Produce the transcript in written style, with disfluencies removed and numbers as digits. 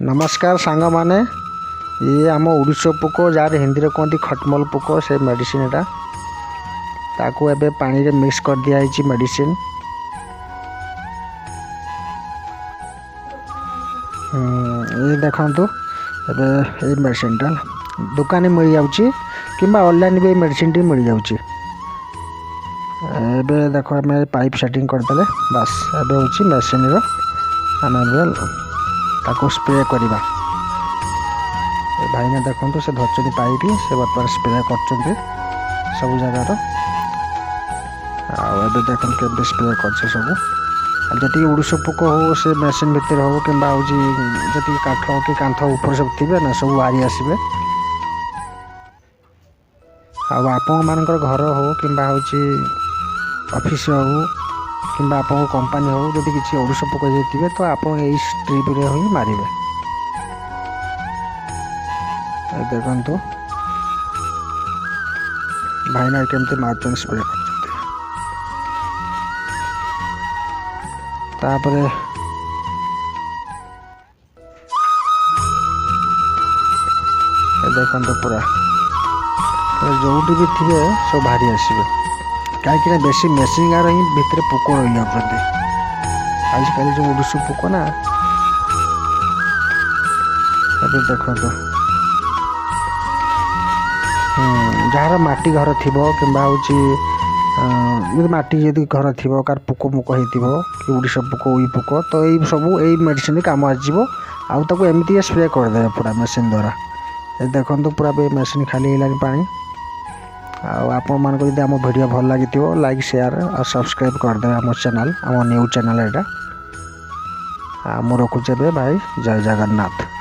नमस्कार सांग माने ये आम उड़ीस पोक जार हिंदी में कहते खटमल पोक से मेडिसिन ताकू एबे पानी रे मिक्स कर दिया मेडिसिन। ये देखु ये मेडिसिन टा दुकान मिल जाऊँगी कि ऑनलाइन भी मेडिसिन टी मिल जाऊँगी। एबे देखो आम पाइप सेटिंग करदे बास एबे हूँ मेडिसिन आम ताको स्प्रे करवा। भाई ने देखो से धरती पाइप से बर्तमान स्प्रे कर सब जगार आबे देखो के स्प्रे कर सब जी उड़ीस पोक हो से मेसिन भितर हो कि जी काठ कि कांथ ऊपर सब थे ना सब बाहरी आसवे। आपण मानकर घर हो कि ऑफिस हो कि आप कंपनी हो जदि किसी उड़ीस पोक जाइए तो आप स्ट्रिप रे ही मारे। देखु भाईना केमती मार्चन स्प्रे कर देखो पूरा जो भी थे सब बाहरी आसवे कहीं बेसी मेसिन गार ही भितर पोक रही जाती आजिकल जो उड़ीस पोक ना। देखो जार माटी घर थी कि माटी जदि घर थी कार पोक मुक हो कि उड़ीस पोक उई पोक तो ये सब यही मेडिसिन कम आसो एमती स्प्रे करदे पूरा मेसिन द्वारा। ये देखो पूरा मेसिन खाली है पानी। आपण मान आम वीडियो भल लगी लाइक शेयर और सब्सक्राइब करदे आम चैनल आम न्यूज चैनल यहाँ। मुझे रखुचे भाई जय जगन्नाथ।